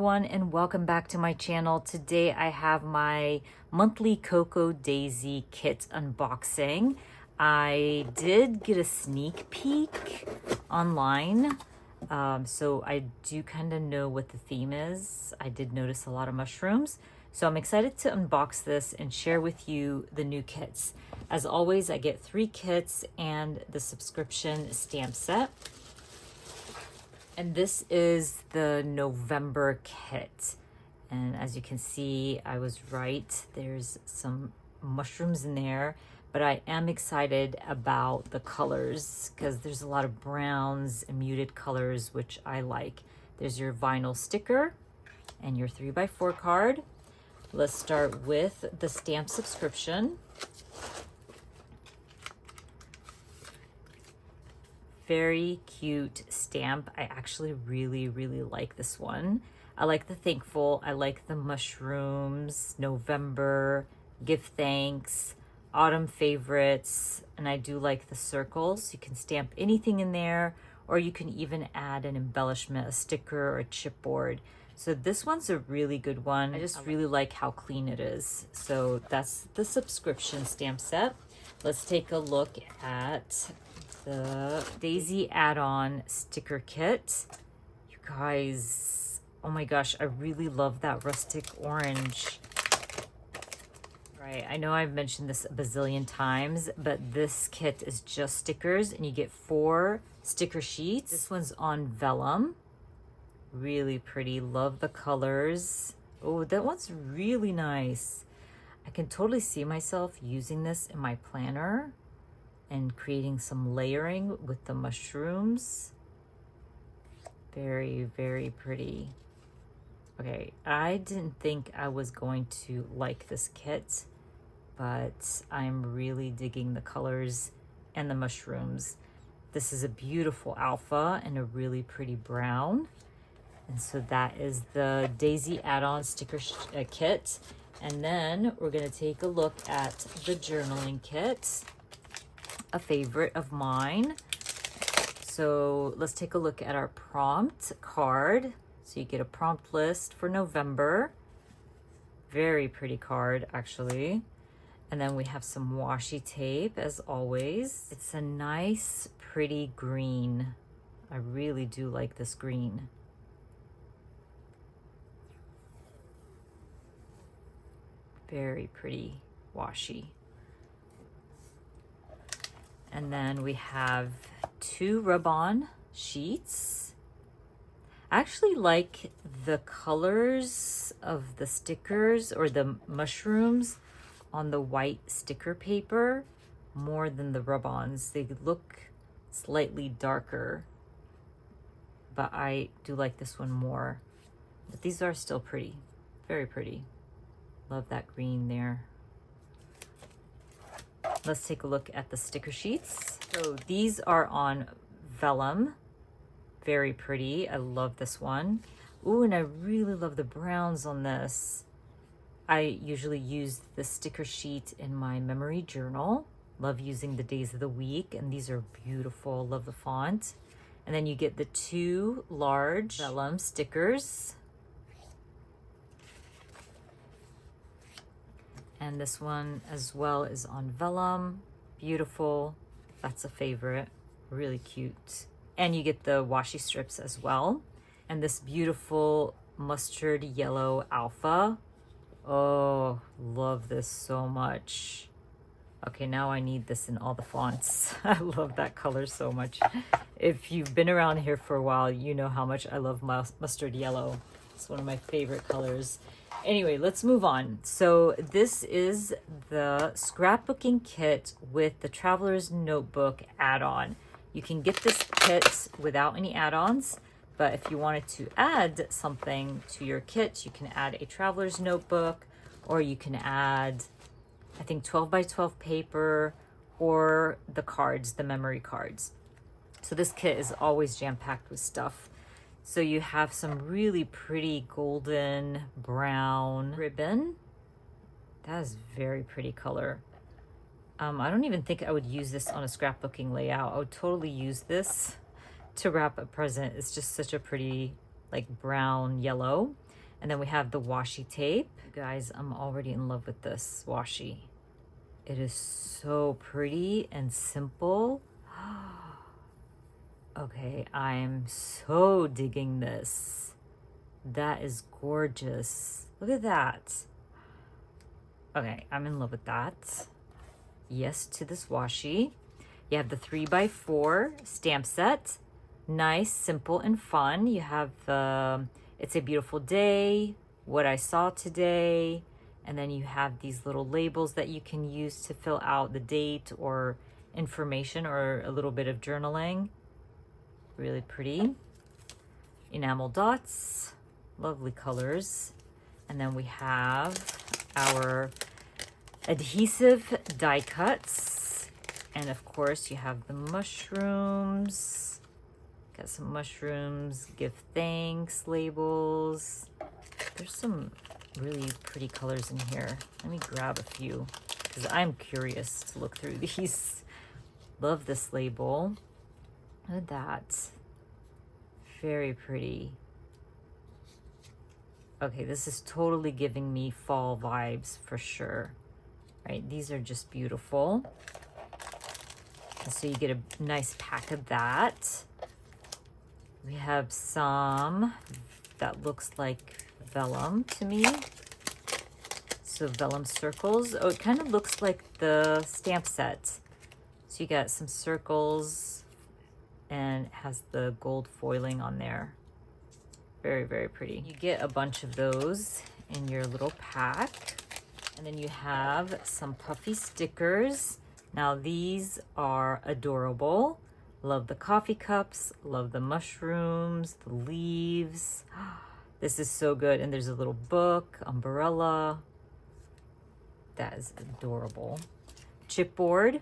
everyone, and welcome back to my channel. Today I have my monthly COCO Daisy kit unboxing. I did get a sneak peek online, so I do kind of know what the theme is. I did notice a lot of mushrooms, so I'm excited to unbox this and share with you the new kits. As always, I get 3 kits and the subscription stamp set. And this is the November kit. And as you can see, I was right. There's some mushrooms in there, but I am excited about the colors because there's a lot of browns and muted colors, which I like. There's your vinyl sticker and your 3x4 card. Let's start with the stamp subscription. Very cute stamp. I actually really like this one. I like the thankful, I like the mushrooms, November, give thanks, autumn favorites, and I do like the circles. You can stamp anything in there, or you can even add an embellishment, a sticker or a chipboard. So this one's a really good one. I just really like how clean it is. So that's the subscription stamp set. Let's take a look at the Daisy add-on sticker kit. You guys, oh my gosh, I really love that rustic orange. Right, I know I've mentioned this a bazillion times, but this kit is just stickers and you get 4 sticker sheets. This one's on vellum. Really pretty, love the colors. Oh, that one's really nice. I can totally see myself using this in my planner and creating some layering with the mushrooms. Very pretty. Okay, I didn't think I was going to like this kit, but I'm really digging the colors and the mushrooms. This is a beautiful alpha and a really pretty brown. And so that is the Daisy add-on sticker kit. And then we're gonna take a look at the journaling kit, a favorite of mine. So let's take a look at our prompt card. So you get a prompt list for November. Very pretty card, actually. And then we have some washi tape, as always. It's a nice, pretty green. I really do like this green. Very pretty washi. And then we have 2 rub-on sheets. I actually like the colors of the stickers or the mushrooms on the white sticker paper more than the rub-ons. They look slightly darker, but I do like this one more. But these are still pretty, very pretty. Love that green there. Let's take a look at the sticker sheets. So these are on vellum. Very pretty. I love this one. Ooh, and I really love the browns on this. I usually use the sticker sheet in my memory journal. Love using the days of the week, and these are beautiful. Love the font. And then you get the 2 large vellum stickers. And this one as well is on vellum. Beautiful. That's a favorite. Really cute. And you get the washi strips as well. And this beautiful mustard yellow alpha. Oh, love this so much. Okay, now I need this in all the fonts. I love that color so much. If you've been around here for a while, you know how much I love mustard yellow. It's one of my favorite colors. Anyway, let's move on. So this is the scrapbooking kit with the Traveler's Notebook add-on. You can get this kit without any add-ons, but if you wanted to add something to your kit, you can add a Traveler's Notebook, or you can add, I think, 12x12 paper, or the cards, the memory cards. So this kit is always jam-packed with stuff. So you have some really pretty golden brown ribbon. That is very pretty color. I don't even think I would use this on a scrapbooking layout. I would totally use this to wrap a present. It's just such a pretty like brown yellow. And then we have the washi tape. Guys, I'm already in love with this washi. It is so pretty and simple. Okay, I'm so digging this. That is gorgeous. Look at that. Okay, I'm in love with that. Yes to this washi. You have the 3x4 stamp set. Nice, simple, and fun. You have the It's a Beautiful Day, What I Saw Today, and then you have these little labels that you can use to fill out the date or information or a little bit of journaling. Really pretty. Enamel dots, lovely colors. And then we have our adhesive die cuts. And of course you have the mushrooms. Got some mushrooms, give thanks labels. There's some really pretty colors in here. Let me grab a few because I'm curious to look through these. Love this label. Look at that. Very pretty. Okay, this is totally giving me fall vibes for sure. Right, these are just beautiful. And so you get a nice pack of that. We have some that looks like vellum to me. So vellum circles. Oh, it kind of looks like the stamp set. So you got some circles and it has the gold foiling on there. Very, very pretty. You get a bunch of those in your little pack. And then you have some puffy stickers. Now these are adorable. Love the coffee cups, love the mushrooms, the leaves. This is so good. And there's a little book, umbrella. That is adorable. Chipboard.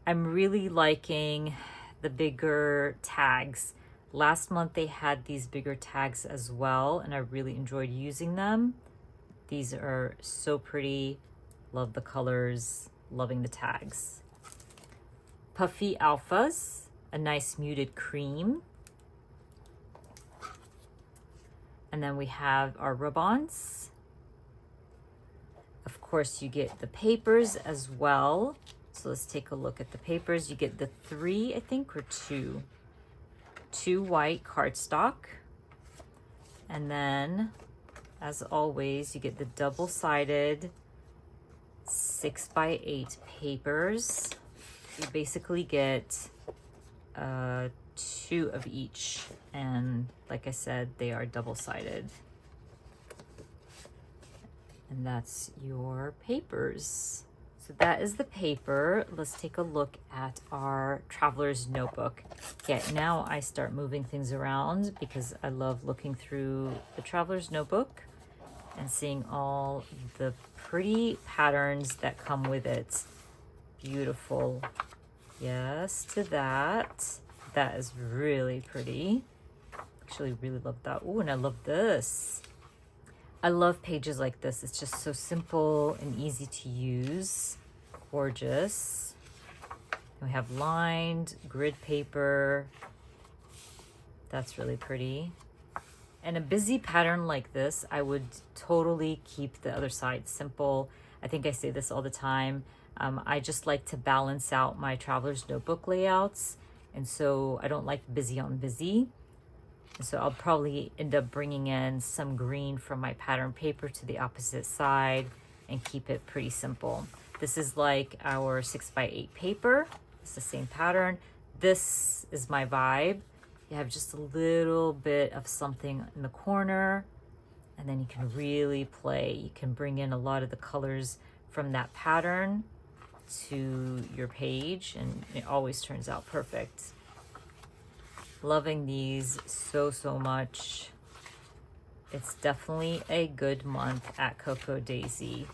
I'm really liking the bigger tags. Last month they had these bigger tags as well, and I really enjoyed using them. These are so pretty. Love the colors, loving the tags. Puffy alphas, a nice muted cream. And then we have our rub-ons. Of course, you get the papers as well. So let's take a look at the papers. You get the 3, I think, or 2. 2 white cardstock. And then, as always, you get the double-sided 6x8 papers. You basically get 2 of each. And like I said, they are double-sided. And that's your papers. So that is the paper. Let's take a look at our traveler's notebook. Yeah, now I start moving things around because I love looking through the traveler's notebook and seeing all the pretty patterns that come with it. Beautiful. Yes to that. That is really pretty. Actually really love that. Oh, and I love this. I love pages like this. It's just so simple and easy to use. Gorgeous. And we have lined grid paper. That's really pretty. And a busy pattern like this, I would totally keep the other side simple. I think I say this all the time. I just like to balance out my traveler's notebook layouts. And so I don't like busy on busy. So I'll probably end up bringing in some green from my pattern paper to the opposite side and keep it pretty simple. This is like our 6x8 paper. It's the same pattern. This is my vibe. You have just a little bit of something in the corner and then you can really play. You can bring in a lot of the colors from that pattern to your page and it always turns out perfect. Loving these so much. It's definitely a good month at Coco Daisy.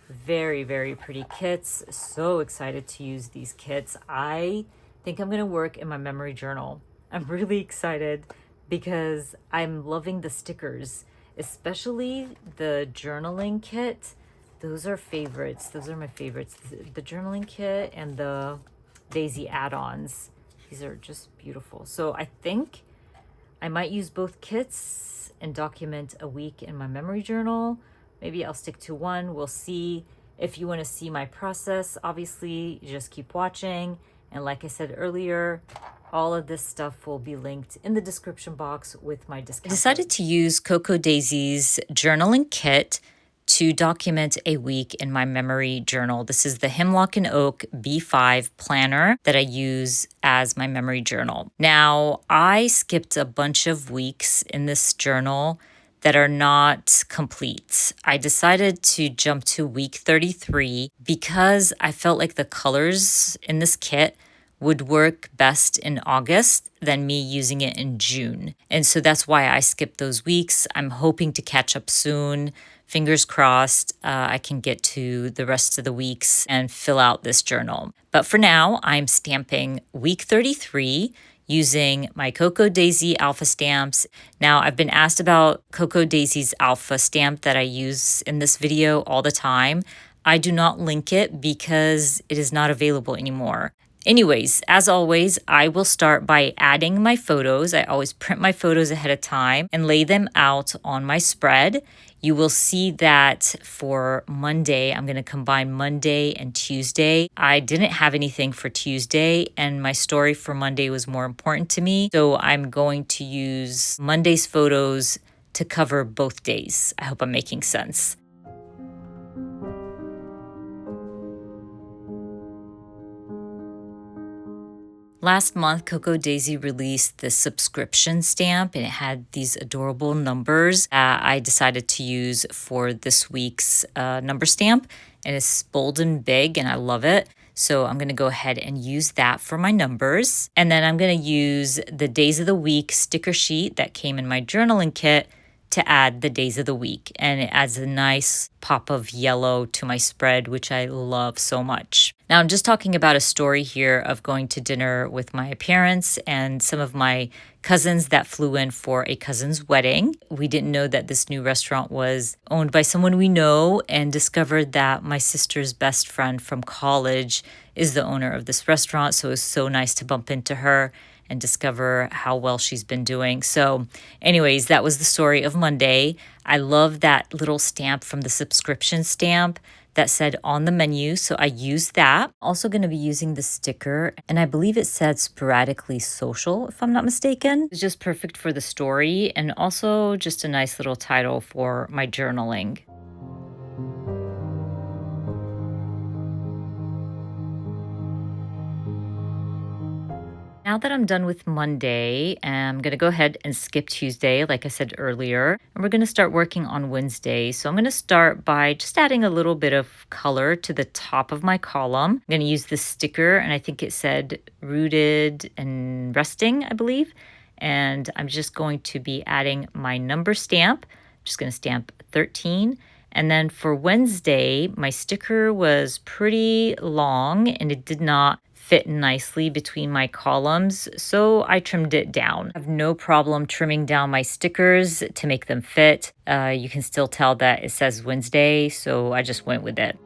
Very pretty kits. So excited to use these kits. I think I'm gonna work in my memory journal. I'm really excited because I'm loving the stickers, especially the journaling kit. Those are favorites. Those are my favorites. The journaling kit and the Daisy add-ons. These are just beautiful. So I think I might use both kits and document a week in my memory journal. Maybe I'll stick to one. We'll see. If you want to see my process, obviously, you just keep watching. And like I said earlier, all of this stuff will be linked in the description box with my discount. I decided to use Coco Daisy's journaling kit to document a week in my memory journal. This is the Hemlock and Oak B5 planner that I use as my memory journal. Now, I skipped a bunch of weeks in this journal that are not complete. I decided to jump to week 33 because I felt like the colors in this kit would work best in August than me using it in June. And so that's why I skipped those weeks. I'm hoping to catch up soon. Fingers crossed, I can get to the rest of the weeks and fill out this journal. But for now, I'm stamping week 33 using my Coco Daisy alpha stamps. Now, I've been asked about Coco Daisy's alpha stamp that I use in this video all the time. I do not link it because it is not available anymore. Anyways, as always, I will start by adding my photos. I always print my photos ahead of time and lay them out on my spread. You will see that for Monday, I'm going to combine Monday and Tuesday. I didn't have anything for Tuesday, and my story for Monday was more important to me. So I'm going to use Monday's photos to cover both days. I hope I'm making sense. Last month, Coco Daisy released this subscription stamp, and it had these adorable numbers that I decided to use for this week's number stamp. And it's bold and big, and I love it. So I'm going to go ahead and use that for my numbers. And then I'm going to use the days of the week sticker sheet that came in my journaling kit to add the days of the week. And it adds a nice pop of yellow to my spread, which I love so much. Now, I'm just talking about a story here of going to dinner with my parents and some of my cousins that flew in for a cousin's wedding. We didn't know that this new restaurant was owned by someone we know, and discovered that my sister's best friend from college is the owner of this restaurant. So it was so nice to bump into her and discover how well she's been doing. So anyways, that was the story of Monday. I love that little stamp from the subscription stamp that said on the menu, so I used that. Also going to be using the sticker, and I believe it said sporadically social, if I'm not mistaken. It's just perfect for the story, and also just a nice little title for my journaling. Now that I'm done with Monday, I'm going to go ahead and skip Tuesday, like I said earlier, and we're going to start working on Wednesday. So I'm going to start by just adding a little bit of color to the top of my column. I'm going to use this sticker, and I think it said rooted and resting, I believe. And I'm just going to be adding my number stamp. I'm just going to stamp 13. And then for Wednesday, my sticker was pretty long, and it did not fit nicely between my columns, so I trimmed it down. I have no problem trimming down my stickers to make them fit. You can still tell that it says Wednesday, so I just went with it.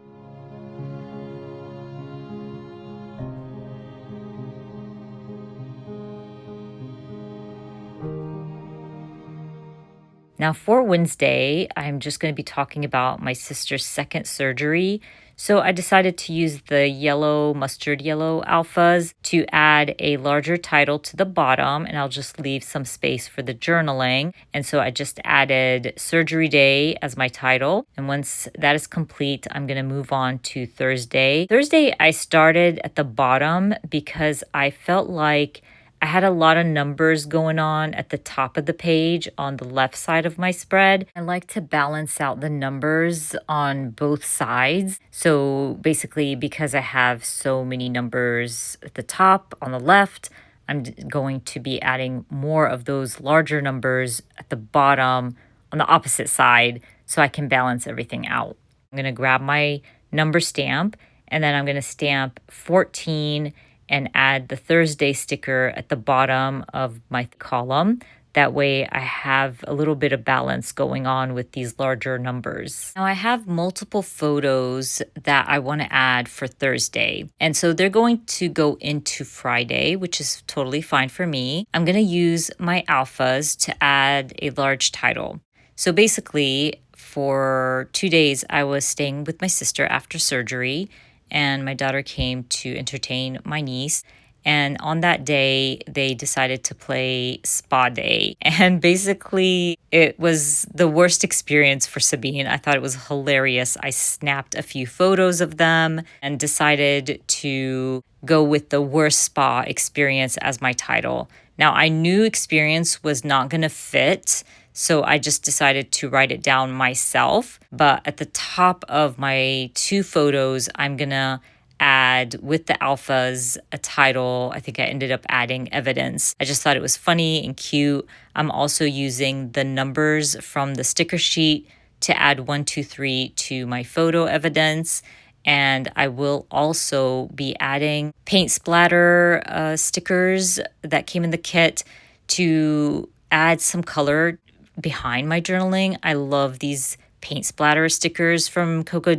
Now for Wednesday, I'm just going to be talking about my sister's second surgery. So I decided to use the yellow, mustard yellow alphas to add a larger title to the bottom, and I'll just leave some space for the journaling. And so I just added surgery day as my title. And once that is complete, I'm going to move on to Thursday. Thursday, I started at the bottom because I felt like I had a lot of numbers going on at the top of the page on the left side of my spread. I like to balance out the numbers on both sides. So basically, because I have so many numbers at the top on the left, I'm going to be adding more of those larger numbers at the bottom on the opposite side so I can balance everything out. I'm going to grab my number stamp, and then I'm going to stamp 14 and add the Thursday sticker at the bottom of my column. That way I have a little bit of balance going on with these larger numbers. Now I have multiple photos that I want to add for Thursday. And so they're going to go into Friday, which is totally fine for me. I'm going to use my alphas to add a large title. So basically, for 2 days, I was staying with my sister after surgery, and my daughter came to entertain my niece. And on that day, they decided to play Spa Day. And basically, it was the worst experience for Sabine. I thought it was hilarious. I snapped a few photos of them and decided to go with the worst spa experience as my title. Now, I knew experience was not going to fit, so I just decided to write it down myself. But at the top of my 2 photos, I'm going to add with the alphas a title. I think I ended up adding evidence. I just thought it was funny and cute. I'm also using the numbers from the sticker sheet to add 1, 2, 3 to my photo evidence. And I will also be adding paint splatter stickers that came in the kit to add some color behind my journaling. I love these paint splatter stickers from COCO.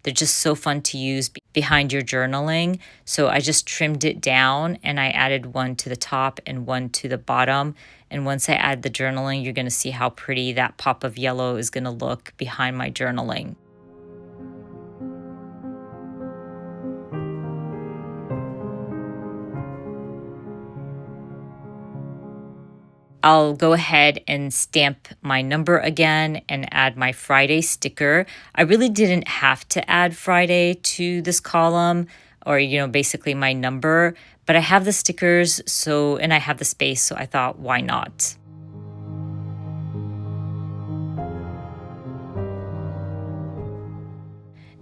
They're just so fun to use behind your journaling. So I just trimmed it down and I added 1 to the top and 1 to the bottom. And once I add the journaling, you're going to see how pretty that pop of yellow is going to look behind my journaling. I'll go ahead and stamp my number again and add my Friday sticker. I really didn't have to add Friday to this column or, basically my number, but I have the stickers, and I have the space, so I thought, why not?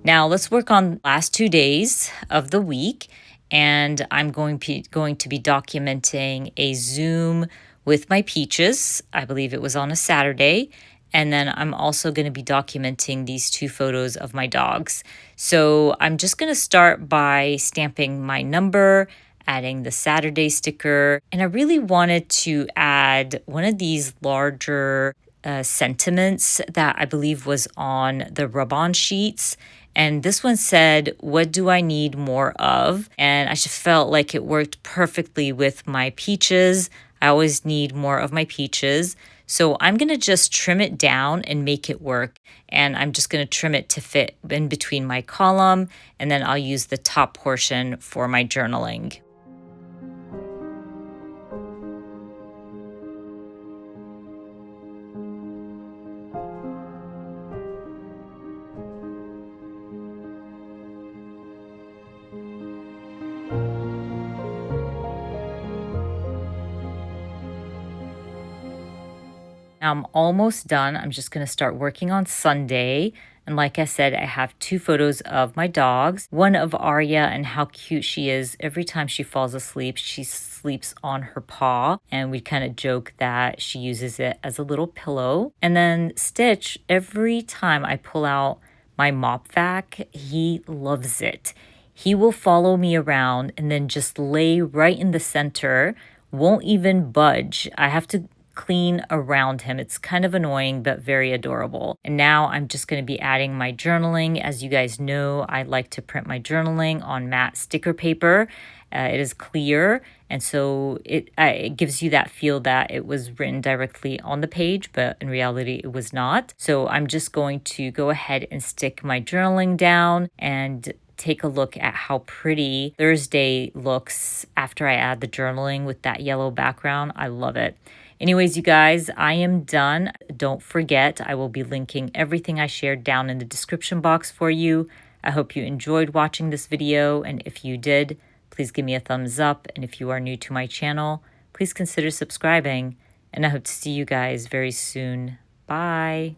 Now let's work on last 2 days of the week, and I'm going to be documenting a Zoom with my peaches. I believe it was on a Saturday. And then I'm also going to be documenting these 2 photos of my dogs. So I'm just going to start by stamping my number, adding the Saturday sticker. And I really wanted to add one of these larger sentiments that I believe was on the rub-on sheets. And this one said, "What do I need more of?" And I just felt like it worked perfectly with my peaches. I always need more of my peaches. So I'm going to just trim it down and make it work. And I'm just going to trim it to fit in between my column. And then I'll use the top portion for my journaling. Now I'm almost done. I'm just going to start working on Sunday. And like I said, I have 2 photos of my dogs. One of Arya and how cute she is. Every time she falls asleep, she sleeps on her paw. And we kind of joke that she uses it as a little pillow. And then Stitch, every time I pull out my mop vac, he loves it. He will follow me around and then just lay right in the center, won't even budge. I have to clean around him. It's kind of annoying, but very adorable. And now I'm just going to be adding my journaling. As you guys know, I like to print my journaling on matte sticker paper. It is clear, and so it gives you that feel that it was written directly on the page, but in reality it was not. So I'm just going to go ahead and stick my journaling down and take a look at how pretty Thursday looks after I add the journaling with that yellow background. I love it. Anyways, you guys, I am done. Don't forget, I will be linking everything I shared down in the description box for you. I hope you enjoyed watching this video, and if you did, please give me a thumbs up. And if you are new to my channel, please consider subscribing. And I hope to see you guys very soon. Bye.